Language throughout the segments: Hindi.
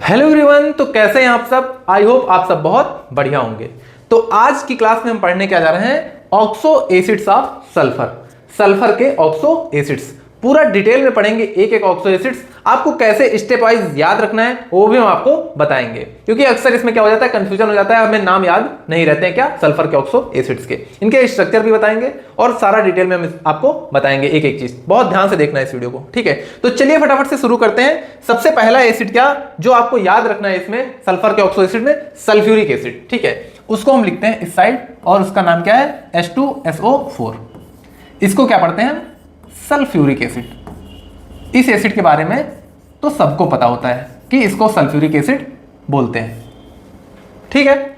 हेलो एवरीवन, तो कैसे हैं आप सब। आई होप आप सब बहुत बढ़िया होंगे। तो आज की क्लास में हम पढ़ने क्या जा रहे हैं, oxo acids of sulphur. Sulphur के ऑक्सो एसिड्स पूरा डिटेल में पढ़ेंगे। एक एक ऑक्सो एसिड्स आपको कैसे स्टेप वाइज याद रखना है वो भी हम आपको बताएंगे, क्योंकि अक्सर इसमें क्या हो जाता है, कंफ्यूजन हो जाता है, हमें नाम याद नहीं रहते हैं क्या सल्फर के ऑक्सो एसिड्स के। इनके स्ट्रक्चर भी बताएंगे और सारा डिटेल में हम आपको बताएंगे एक एक चीज। बहुत ध्यान से देखना है इस वीडियो को, ठीक है। तो चलिए फटाफट से शुरू करते हैं। सबसे पहला एसिड क्या जो आपको याद रखना है इसमें सल्फर के ऑक्सो एसिड में, सल्फ्यूरिक एसिड, ठीक है। उसको हम लिखते हैं इस साइड और उसका नाम क्या है, H2SO4। इसको क्या पढ़ते हैं, सल्फ्यूरिक एसिड। इस एसिड के बारे में तो सबको पता होता है कि इसको सल्फ्यूरिक एसिड बोलते हैं, ठीक है।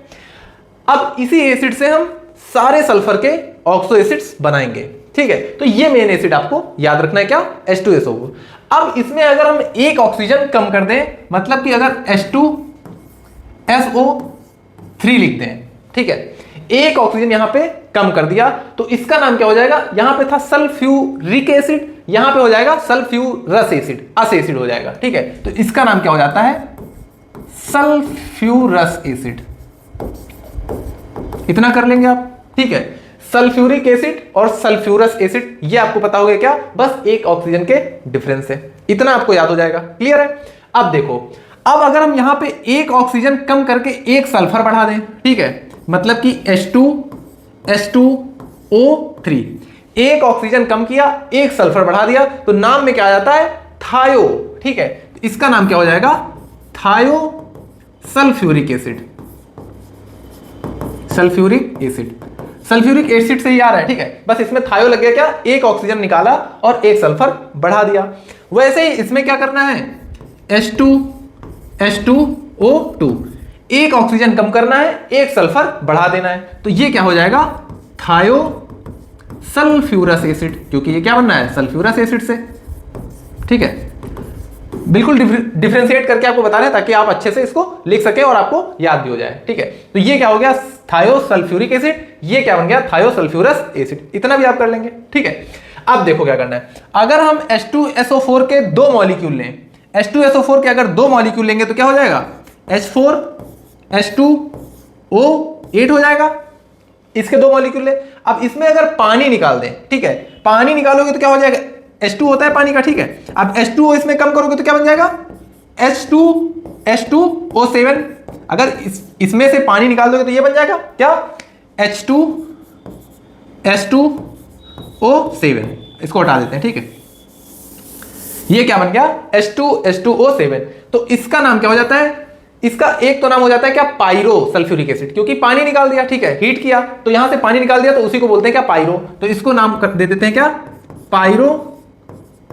अब इसी एसिड से हम सारे सल्फर के ऑक्सो एसिड्स बनाएंगे, ठीक है। तो ये मेन एसिड आपको याद रखना है क्या, H2SO4। अब इसमें अगर हम एक ऑक्सीजन कम कर दें, मतलब कि अगर H2SO3 लिखते हैं, ठीक है, एक ऑक्सीजन यहां पे कम कर दिया तो इसका नाम क्या हो जाएगा, यहां पे था सल्फ्यूरिक एसिड, यहां पे हो जाएगा सल्फ्यूरस एसिड, अस एसिड हो जाएगा, ठीक है। तो इसका नाम क्या हो जाता है, सल्फ्यूरस एसिड। इतना कर लेंगे आप, ठीक है। सल्फ्यूरिक एसिड और सल्फ्यूरस एसिड ये आपको पता होगा क्या, बस एक ऑक्सीजन के डिफरेंस से, इतना आपको याद हो जाएगा। क्लियर है। अब देखो, अब अगर हम यहां पे एक ऑक्सीजन कम करके एक सल्फर बढ़ा दें, ठीक है, मतलब कि H2O3, एक ऑक्सीजन कम किया एक सल्फर बढ़ा दिया तो नाम में क्या आ जाता है, थायो, ठीक है। इसका नाम क्या हो जाएगा, थायो sulphuric acid. Sulphuric acid, sulphuric acid से ही आ रहा है, ठीक है। बस इसमें थायो लग गया क्या, एक ऑक्सीजन निकाला और एक सल्फर बढ़ा दिया। वैसे ही इसमें क्या करना है, H2O2, एक ऑक्सीजन कम करना है एक सल्फर बढ़ा देना है, तो ये क्या हो जाएगा, थायो सल्फ्यूरस एसिड, क्योंकि ये क्या बनना है, सल्फ्यूरस एसिड से, ठीक है। बिल्कुल डिफरेंशिएट करके आपको बता रहे हैं ताकि आप अच्छे से इसको लिख सके और आपको याद भी हो जाए, ठीक है। तो ये क्या हो गया, थायो सल्फ्यूरिक एसिड, ये क्या बन गया, थायो सल्फ्यूरस एसिड। इतना भी आप कर लेंगे, ठीक है। अब देखो क्या करना है, अगर हम H2SO4 के दो मॉलिक्यूल लें, H2SO4 के अगर दो मॉलिक्यूल लेंगे तो क्या हो जाएगा, H4H2O8 हो जाएगा। इसके दो मॉलिक्यूल ले, अब इसमें अगर पानी निकाल दें, ठीक है, पानी निकालोगे तो क्या हो जाएगा, H2 होता है पानी का, ठीक है। अब H2O इसमें कम करोगे तो क्या बन जाएगा, H2O7। अगर इसमें से पानी निकाल दोगे तो ये बन जाएगा क्या, H2H2O7। इसको हटा देते हैं, ठीक है। ये क्या बन गया, H2H2O7। तो इसका नाम क्या हो जाता है, इसका एक तो नाम हो जाता है क्या, पायरो सल्फ्यूरिक एसिड, क्योंकि पानी निकाल दिया, ठीक है, हीट किया तो यहां से पानी निकाल दिया तो उसी को बोलते हैं क्या, पायरो। तो इसको नाम दे देते हैं क्या, पायरो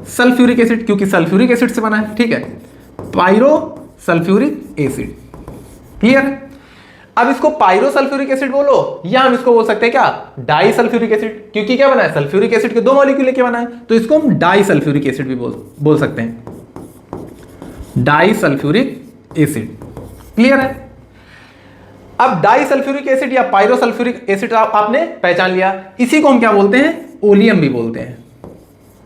सल्फ्यूरिक एसिड, क्योंकि सल्फ्यूरिक एसिड से बना है, ठीक है, पायरो सल्फ्यूरिक एसिड। क्लियर। अब इसको पायरो सल्फ्यूरिक एसिड बोलो या हम इसको बोल सकते हैं क्या, डाई सल्फ्यूरिक एसिड, क्योंकि क्या बना है, सल्फ्यूरिक एसिड के दो मॉलिक्यूल लेके बना है, तो इसको हम डाई सल्फ्यूरिक एसिड भी बोल सकते हैं, डाई सल्फ्यूरिक एसिड। क्लियर है। अब डाई सल्फ्यूरिक एसिड या पायरो सल्फ्यूरिक एसिड आपने पहचान लिया। इसी को हम क्या बोलते हैं, ओलियम भी बोलते हैं,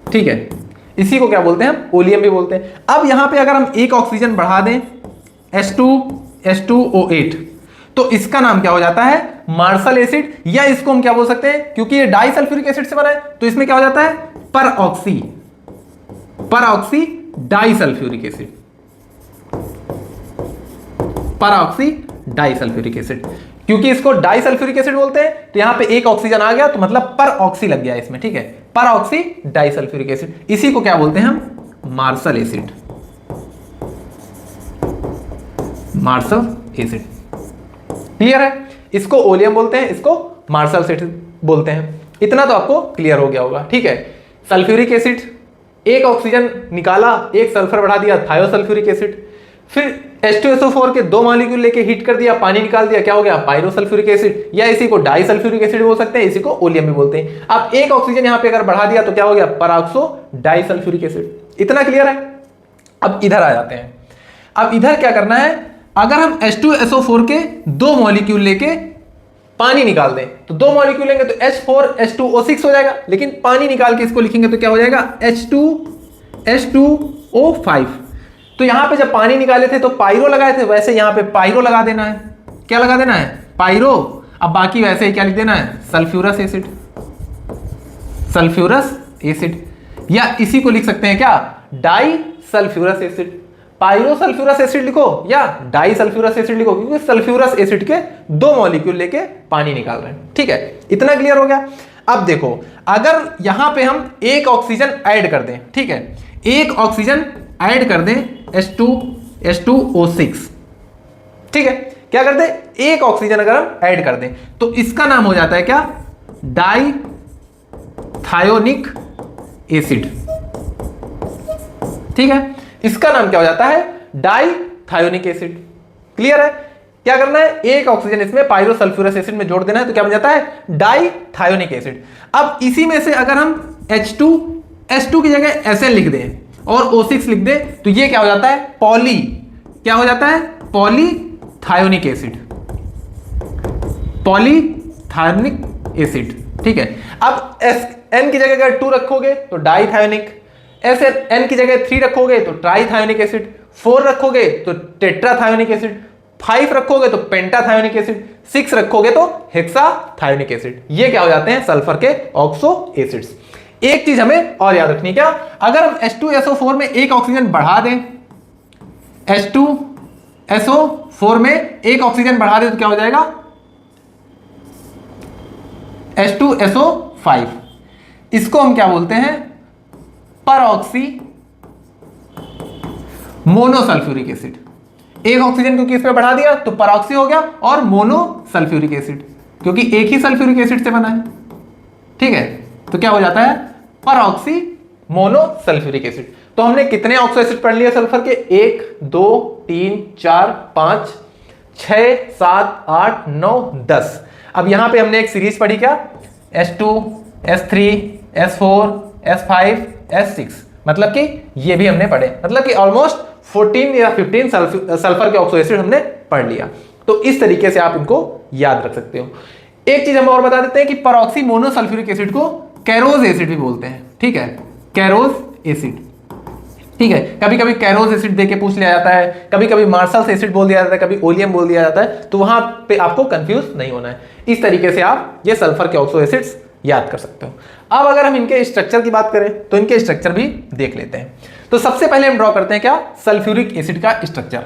ठीक है। इसी को क्या बोलते हैं, हम ओलियम भी बोलते हैं। अब यहां पे अगर हम एक ऑक्सीजन बढ़ा दें, H2H2O8, तो इसका नाम क्या हो जाता है, मार्शल एसिड, या इसको हम क्या बोल सकते हैं, क्योंकि ये डाई सल्फ्यूरिक एसिड से बना है तो इसमें क्या हो जाता है, peroxy di sulphuric acid, peroxy di sulphuric acid. क्योंकि इसको डाई सल्फ्यूरिक एसिड बोलते हैं तो यहां पे एक ऑक्सीजन आ गया तो मतलब परऑक्सी लग गया इसमें, ठीक है, परऑक्सी डाई सल्फ्यूरिक एसिड। इसी को क्या बोलते हैं हम, Marshall acid, Marshall acid. Clear है। इसको ओलियम बोलते हैं, इसको मार्शल एसिड बोलते हैं। इतना तो आपको क्लियर हो गया होगा, ठीक है। सल्फ्यूरिक एसिड, एक ऑक्सीजन निकाला एक सल्फर बढ़ा दिया, थायो सल्फ्यूरिक एसिड। फिर H2SO4 के दो मॉलिक्यूल लेके हीट कर दिया, पानी निकाल दिया, क्या हो गया, पायरो सल्फ्यूरिक एसिड, या इसी को डाई सल्फ्यूरिक एसिड बोल सकते हैं, इसी को ओलियम भी बोलते हैं। अब एक ऑक्सीजन यहां पे अगर बढ़ा दिया तो क्या हो गया, परऑक्सो डाई सल्फ्यूरिक एसिड। इतना क्लियर है। अब इधर आ जाते हैं। अब इधर क्या करना है, अगर हम H2SO4 के दो मॉलिक्यूल लेके पानी निकाल दें तो दो मॉलिक्यूल लेंगे तो H4H2O6 हो जाएगा, लेकिन पानी निकाल के इसको लिखेंगे तो क्या हो जाएगा, H2H2O5। तो यहां पे जब पानी निकाले थे तो पायरो लगाए थे, वैसे यहां पे पायरो लगा देना है। क्या लगा देना है? पायरो। अब बाकी वैसे ही क्या लिख देना है? Sulphurous acid. सल्फ्यूरस एसिड, या इसी को लिख सकते हैं क्या? Di sulphurous acid. Pyro sulphurous acid लिखो या डाई सल्फ्यूरस एसिड लिखो, क्योंकि सल्फ्यूरस एसिड के दो मॉलिक्यूल लेके पानी निकाल रहे हैं। ठीक है, इतना क्लियर हो गया। अब देखो, अगर यहां पे हम एक ऑक्सीजन ऐड कर दें, ठीक है, एक ऑक्सीजन ऐड कर दें H2O6, ठीक है, क्या कर दें? एक ऑक्सीजन अगर हम ऐड कर दें तो इसका नाम हो जाता है क्या? Di thionic acid. ठीक है, इसका नाम क्या हो जाता है? Di thionic acid. क्लियर है? क्या करना है? एक ऑक्सीजन इसमें पायरो सल्फ्यूरस एसिड में जोड़ देना है, तो क्या बन जाता है? Di thionic acid. अब इसी में से अगर हम H2 की जगह Sn लिख दें और O6 लिख दें तो ये क्या हो जाता है? पॉली, क्या हो जाता है? पॉलीथायोनिक एसिड। पॉलीथायोनिक एसिड। ठीक है, अब N की जगह अगर 2 रखोगे तो डाईथायोनिक, N की जगह 3 रखोगे तो ट्राईथायोनिक एसिड, 4 रखोगे तो टेट्राथायोनिक एसिड, 5 रखोगे तो पेंटाथायोनिक एसिड, 6 रखोगे तो हेक्साथायोनिक एसिड। ये क्या हो जाते हैं? सल्फर के ऑक्सो एसिड्स। एक चीज हमें और याद रखनी है, क्या? अगर हम H2SO4 में एक ऑक्सीजन बढ़ा दें, H2SO4 में एक ऑक्सीजन बढ़ा दें तो क्या हो जाएगा? H2SO5। इसको हम क्या बोलते हैं? परऑक्सी मोनोसल्फ्यूरिक एसिड। एक ऑक्सीजन क्योंकि इसमें बढ़ा दिया तो परऑक्सी हो गया, और मोनोसल्फ्यूरिक एसिड क्योंकि एक ही सल्फ्यूरिक एसिड से बना है। ठीक है, तो क्या हो जाता है? Peroxy monosulphuric acid. तो हमने कितने ऑक्सो एसिड पढ़ लिए सल्फर के? 1 2 3 4 5 6 7 8 9 10। अब यहां पे हमने एक सीरीज पढ़ी, क्या? H2 S3 S4 S5 S6, मतलब कि ये भी हमने पढ़े, मतलब कि ऑलमोस्ट 14 या 15 सल्फर के ऑक्सो एसिड हमने पढ़ लिया। तो इस तरीके से आप इनको याद रख सकते हो। एक चीज हम और बता देते हैं कि परऑक्सी मोनोसल्फ्यूरिक एसिड को कैरोज एसिड भी बोलते हैं। ठीक है, कैरोज एसिड। ठीक है, कभी कभी कैरोज एसिड देके पूछ लिया जाता है, कभी कभी मार्शल्स एसिड बोल दिया जाता है, कभी ओलियम बोल दिया जाता है, तो वहां पे आपको कंफ्यूज नहीं होना है। इस तरीके से आप ये सल्फर के ऑक्सो एसिड्स याद कर सकते हो। अब अगर हम इनके स्ट्रक्चर की बात करें तो इनके स्ट्रक्चर भी देख लेते हैं। तो सबसे पहले हम ड्रॉ करते हैं क्या? सल्फ्यूरिक एसिड का स्ट्रक्चर।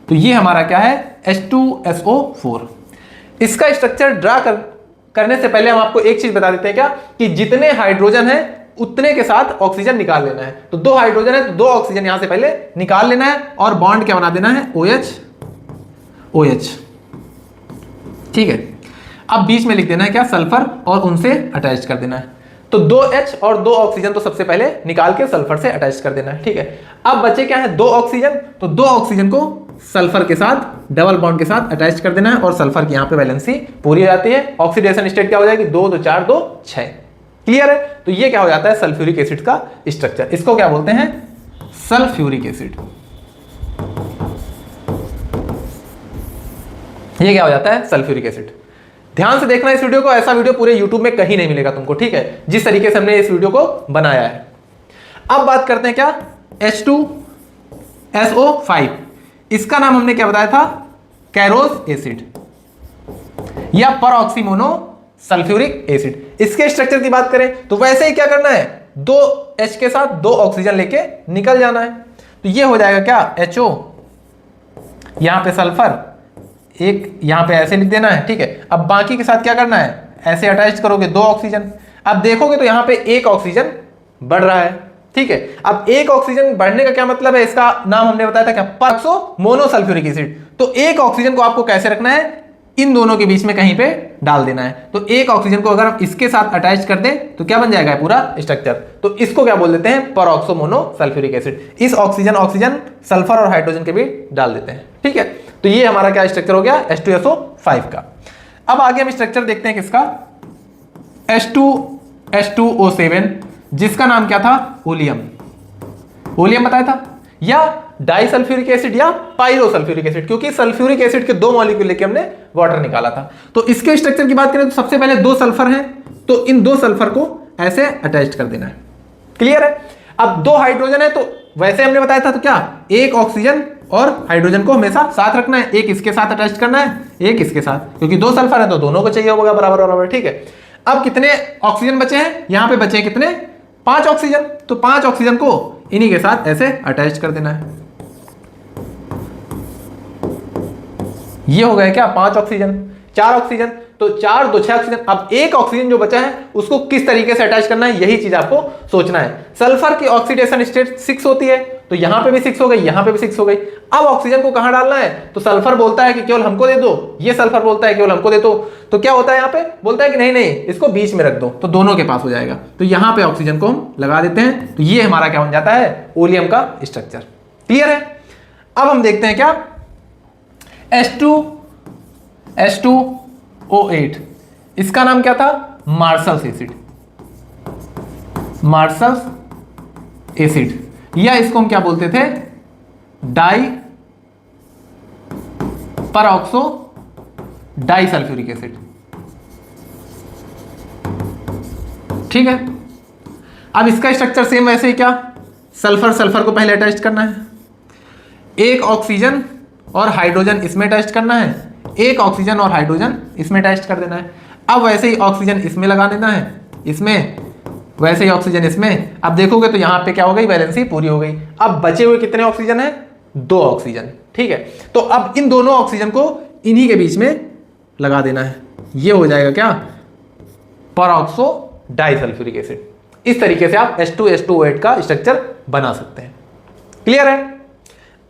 तो ये हमारा क्या है? H2SO4। इसका स्ट्रक्चर ड्रा करने से पहले हम आपको एक चीज बता देते हैं, क्या? कि जितने हाइड्रोजन है उतने के साथ ऑक्सीजन निकाल लेना है। तो 2 हाइड्रोजन है तो 2 ऑक्सीजन यहां से पहले निकाल लेना है, और बॉन्ड क्या बना देना है? OH। ठीक है, अब बीच में लिख देना है क्या? सल्फर, और उनसे अटैच कर देना है। तो 2H और 2 ऑक्सीजन तो सबसे पहले निकाल के सल्फर से अटैच कर देना है। ठीक है, अब बचे क्या है? 2 ऑक्सीजन। तो 2 ऑक्सीजन को सल्फर के साथ डबल बॉन्ड के साथ अटैच कर देना है, और सल्फर की यहां पे वैलेंसी पूरी हो जाती है। ऑक्सीडेशन स्टेट क्या हो जाएगी? 2 2 4 2 6। क्लियर है? तो ये क्या हो जाता है? सल्फ्यूरिक एसिड का स्ट्रक्चर। इसको क्या बोलते हैं? Sulphuric acid. ये क्या हो जाता है? Sulphuric acid. ध्यान से देखना इस वीडियो को, ऐसा वीडियो पूरे YouTube में कहीं नहीं मिलेगा तुमको। ठीक है, जिस तरीके से हमने इस वीडियो को बनाया है। अब बात करते हैं क्या? H2SO5। इसका नाम हमने क्या बताया था? कैरोज एसिड या परऑक्सी मोनोसल्फ्यूरिक एसिड। इसके स्ट्रक्चर की बात करें तो वैसे ही क्या करना है? 2H के साथ 2 ऑक्सीजन लेके निकल जाना है। तो ये हो जाएगा क्या? HO, यहां पे सल्फर, एक यहां पे ऐसे लिख देना है। ठीक है, अब बाकी के साथ क्या करना है? ऐसे अटैच करोगे 2 ऑक्सीजन। अब देखोगे तो यहां पे 1 ऑक्सीजन बढ़ रहा है। ठीक है, अब 1 ऑक्सीजन बढ़ने का क्या मतलब है? इसका नाम हमने बताया था क्या? Peroxo monosulphuric acid. तो 1 ऑक्सीजन को आपको कैसे रखना है? इन दोनों के बीच में कहीं पे डाल देना है। तो 1 ऑक्सीजन को अगर हम इसके साथ अटैच कर दें तो क्या बन जाएगा पूरा स्ट्रक्चर? तो इसको क्या बोल देते हैं? Peroxo monosulphuric acid. इस ऑक्सीजन सल्फर और हाइड्रोजन के बीच डाल देते हैं। ठीक है, तो ये हमारा क्या स्ट्रक्चर हो गया? H2SO5 का। अब आगे हम स्ट्रक्चर देखते हैं किसका? H2O7, जिसका नाम क्या था? ओलियम। ओलियम बताया था, या डाइसल्फ्यूरिक एसिड या पायरोसल्फ्यूरिक एसिड, क्योंकि सल्फ्यूरिक एसिड के 2 मॉलिक्यूल लेके हमने वाटर निकाला था। तो इसके स्ट्रक्चर की बात करें तो सबसे पहले 2 सल्फर हैं, तो इन 2 सल्फर को ऐसे अटैच कर देना है। क्लियर है? अब 2 हाइड्रोजन है तो वैसे हमने बताया था, तो क्या एक ऑक्सीजन और हाइड्रोजन को हमेशा साथ रखना है, एक इसके साथ अटैच करना है, एक इसके साथ, क्योंकि दो सल्फर है तो दोनों को चाहिए होगा बराबर बराबर। ठीक है, अब कितने ऑक्सीजन बचे हैं, यहां पे बचे हैं कितने, 5 ऑक्सीजन। तो 5 ऑक्सीजन को इन्हीं के साथ ऐसे अटैच कर देना है। ये हो गए क्या 5 ऑक्सीजन, 4 ऑक्सीजन, तो 4 2 6 ऑक्सीजन। अब एक ऑक्सीजन जो बचा है उसको किस तरीके से अटैच करना है, यही चीज आपको सोचना है। सल्फर की ऑक्सीडेशन स्टेट 6 होती है, तो यहां पे भी 6 हो गई, यहां पे भी 6 हो गई। अब ऑक्सीजन को कहां डालना है, तो सल्फर बोलता है कि केवल हमको दे दो, ये सल्फर बोलता है केवल हमको दे दो। तो क्या होता है यहां पे, बोलता है कि नहीं नहीं इसको बीच में रख दो, तो दोनों के पास हो जाएगा। तो यहां पे ऑक्सीजन को हम लगा देते हैं, तो ये हमारा क्या बन जाता है, ओलियम का स्ट्रक्चर। क्लियर है। अब हम देखते हैं क्या, H2O8, इसका नाम क्या था, मार्शल्स एसिड, मार्शल्स एसिड, या इसको हम क्या बोलते थे, di peroxo di sulphuric acid. ठीक है, अब इसका स्ट्रक्चर सेम वैसे ही, क्या सल्फर सल्फर को पहले अटैच करना है, एक ऑक्सीजन और हाइड्रोजन इसमें अटैच करना है, एक ऑक्सीजन और हाइड्रोजन इसमें अटैच कर देना है। अब वैसे ही ऑक्सीजन इसमें लगा देना है, इसमें, वैसे ही ऑक्सीजन इसमें। अब देखोगे तो यहां पे क्या हो गई, वैलेंसी पूरी हो गई। अब बचे हुए कितने ऑक्सीजन है, 2 ऑक्सीजन। ठीक है, तो अब इन दोनों ऑक्सीजन को इन्हीं के बीच में लगा देना है, ये हो जाएगा क्या, परऑक्सो डाइसल्फ्यूरिक एसिड। इस तरीके से आप H2H2O8 का स्ट्रक्चर बना सकते हैं। क्लियर है।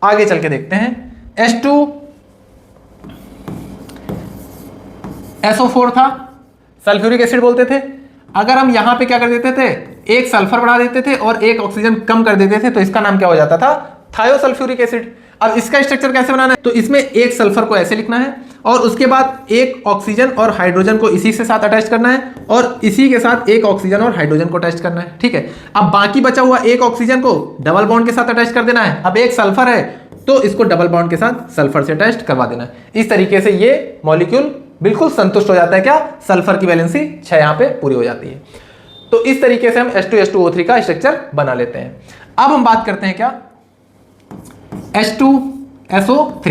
आगे चल के देखते हैं, H2SO4 था, सल्फ्यूरिक एसिड बोलते थे। अगर हम यहां पे क्या कर देते थे, एक सल्फर बढ़ा देते थे और एक ऑक्सीजन कम कर देते थे, तो इसका नाम क्या हो जाता था, थायोसल्फ्यूरिक एसिड। अब इसका स्ट्रक्चर कैसे बनाना है, तो इसमें एक सल्फर को ऐसे लिखना है और उसके बाद एक ऑक्सीजन और हाइड्रोजन को इसी के साथ अटैच करना है और इसी के साथ एक ऑक्सीजन और हाइड्रोजन को अटैच करना है। ठीक है, अब बाकी बचा हुआ एक ऑक्सीजन को डबल बॉन्ड के साथ अटैच कर देना है। अब एक सल्फर है तो इसको डबल बॉन्ड के साथ सल्फर से अटैच करवा देना है। इस तरीके से ये मॉलिक्यूल बिल्कुल संतुष्ट हो जाता है, क्या, सल्फर की वैलेंसी 6 यहां पे पूरी हो जाती है। तो इस तरीके से हम H2H2O3 का स्ट्रक्चर बना लेते हैं। अब हम बात करते हैं क्या, H2SO3,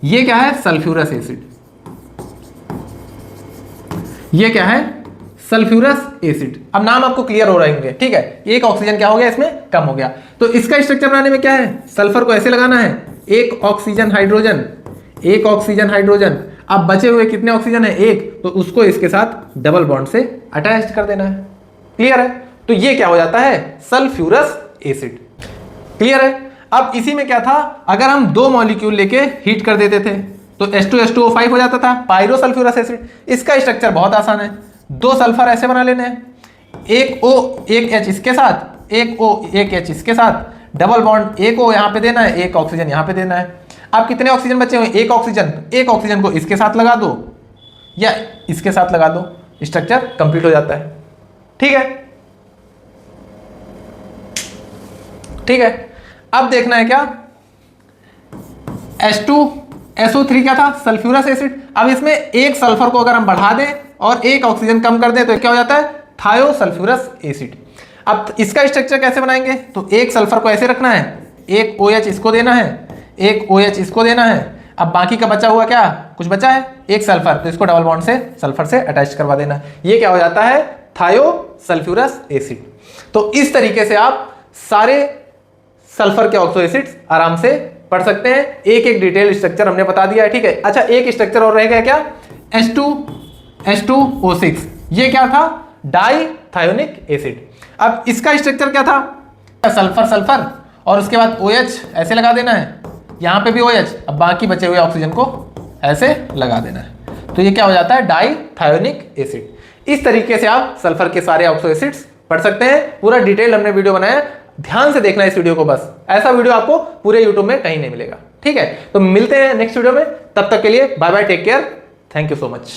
ये क्या है, सल्फ्यूरस एसिड। ये क्या है, सल्फ्यूरस एसिड। अब नाम आपको क्लियर हो रहे होंगे। ठीक है, एक ऑक्सीजन क्या हो गया, इसमें कम हो गया। तो इसका स्ट्रक्चर बनाने में क्या है, सल्फर को ऐसे लगाना है, एक ऑक्सीजन हाइड्रोजन, एक ऑक्सीजन हाइड्रोजन। अब बचे हुए कितने ऑक्सीजन है, एक, तो उसको इसके साथ डबल बॉन्ड से अटैच कर देना है। क्लियर है, तो ये क्या हो जाता है, सल्फ्यूरस एसिड। क्लियर है। अब इसी में क्या था, अगर हम 2 मॉलिक्यूल लेके हीट कर देते थे तो H2H2O5 हो जाता था, पायरोसल्फ्यूरस एसिड। इसका स्ट्रक्चर बहुत आसान है, 2 सल्फर ऐसे बना लेने हैं, एक O एक H इसके साथ, एक O एक H इसके साथ, डबल बॉन्ड, एक O यहां पे देना है, एक ऑक्सीजन यहां पे देना है। अब कितने ऑक्सीजन बचे हुए, एक ऑक्सीजन, एक ऑक्सीजन को इसके साथ लगा दो या इसके साथ लगा दो, स्ट्रक्चर कंप्लीट हो जाता है। ठीक है, ठीक है। अब देखना है क्या, H2SO3 क्या था, सल्फ्यूरस एसिड। अब इसमें एक सल्फर को अगर हम बढ़ा दें और एक ऑक्सीजन कम कर दें तो क्या हो जाता है, थायोसल्फ्यूरस एसिड। अब इसका स्ट्रक्चर कैसे बनाएंगे, तो एक सल्फर को ऐसे रखना है, एक OH इसको देना है, एक OH इसको देना है। अब बाकी का बचा हुआ क्या, कुछ बचा है, एक सल्फर, तो इसको डबल बॉन्ड से सल्फर से अटैच करवा देना है। ये क्या हो जाता है, थायोसल्फ्यूरस एसिड। तो इस तरीके से आप सारे सल्फर के ऑक्सो एसिड्स आराम से पढ़ सकते हैं। एक एक डिटेल स्ट्रक्चर हमने बता दिया है। ठीक है, अच्छा एक स्ट्रक्चर और रह गया क्या, H2O6, ये क्या था, डाईथायोनिक एसिड। अब इसका स्ट्रक्चर क्या था, सल्फर सल्फर और उसके बाद OH ऐसे लगा देना है, यहां पे भी OH, अब बाकी बचे हुए ऑक्सीजन को ऐसे लगा देना है। तो ये क्या हो जाता है, डाईथायोनिक एसिड। इस तरीके से आप सल्फर के सारे ऑक्सो एसिड्स पढ़ सकते हैं। पूरा डिटेल हमने वीडियो बनाया, ध्यान से देखना इस वीडियो को, बस ऐसा वीडियो आपको पूरे यूट्यूब में कहीं नहीं मिलेगा। ठीक है, तो मिलते हैं नेक्स्ट वीडियो में, तब तक के लिए bye bye, take care, thank you so much.